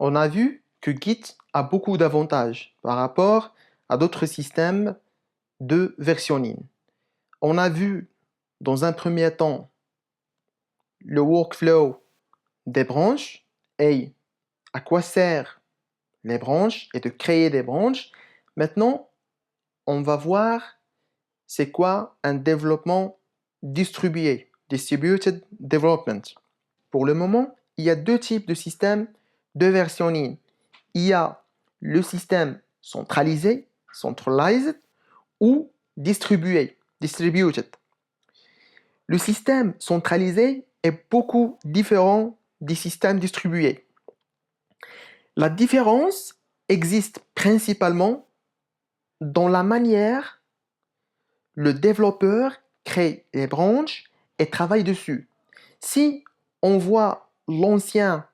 On a vu que Git a beaucoup d'avantages par rapport à d'autres systèmes de versionning. On a vu dans un premier temps le workflow des branches et à quoi servent les branches et de créer des branches. Maintenant, on va voir c'est quoi un développement distribué, distributed development. Pour le moment, il y a deux types de systèmes de versionning. Il y a le système centralisé, centralized, ou distribué, distributed. Le système centralisé est beaucoup différent du système distribué. La différence existe principalement dans la manière le développeur crée les branches et travaille dessus. Si on voit l'ancien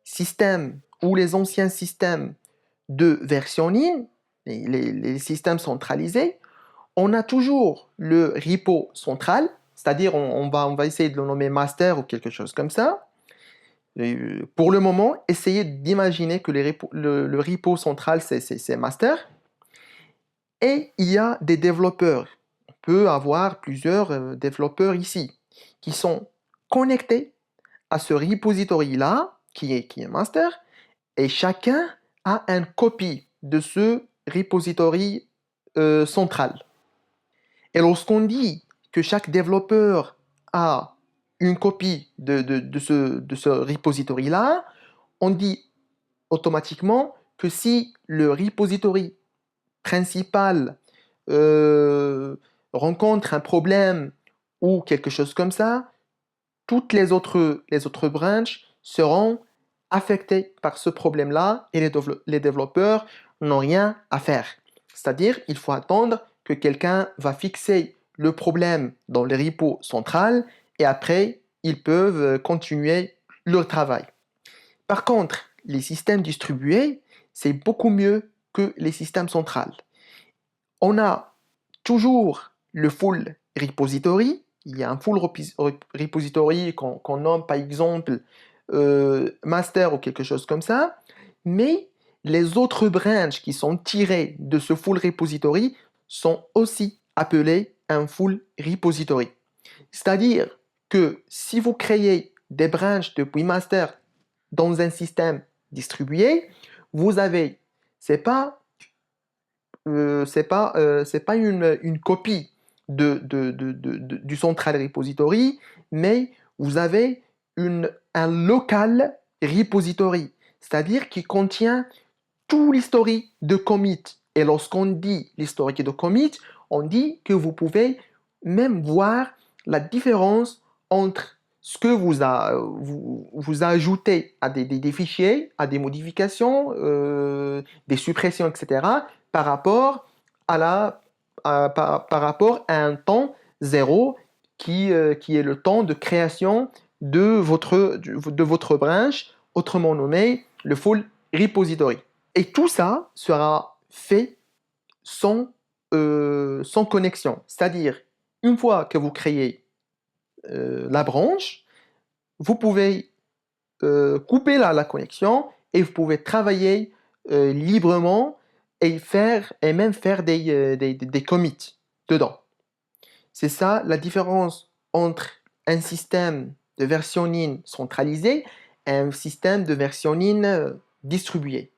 système ou les anciens systèmes de versionning, les systèmes centralisés, on a toujours le repo central, c'est-à-dire on va essayer de le nommer master ou quelque chose comme ça. Et pour le moment, essayez d'imaginer que le repo central, c'est master. Et il y a des développeurs. On peut avoir plusieurs développeurs ici qui sont connectés à ce repository-là, qui est master, et chacun a une copie de ce repository central. Et lorsqu'on dit que chaque développeur a une copie de ce repository-là, on dit automatiquement que si le repository principal rencontre un problème ou quelque chose comme ça, toutes les autres branches seront affectées par ce problème-là et les développeurs n'ont rien à faire. C'est-à-dire, il faut attendre que quelqu'un va fixer le problème dans le repo central et après, ils peuvent continuer leur travail. Par contre, les systèmes distribués, c'est beaucoup mieux que les systèmes centrales. On a toujours le full repository. Il y a un full repository qu'on nomme par exemple master ou quelque chose comme ça. Mais les autres branches qui sont tirées de ce full repository sont aussi appelées un full repository. C'est-à-dire que si vous créez des branches depuis master dans un système distribué, vous avez, c'est pas une copie du central repository, mais vous avez un local repository, c'est-à-dire qui contient tout l'historique de commit. Et lorsqu'on dit l'historique de commit, on dit que vous pouvez même voir la différence entre ce que vous ajoutez à des fichiers, à des modifications, des suppressions, etc., par rapport par rapport à un temps zéro qui est le temps de création de votre branche, autrement nommé le full repository. Et tout ça sera fait sans connexion. C'est-à-dire, une fois que vous créez la branche, vous pouvez couper la connexion et vous pouvez travailler librement et même faire des commits dedans. C'est ça la différence entre un système de versionning centralisé et un système de versionning distribué.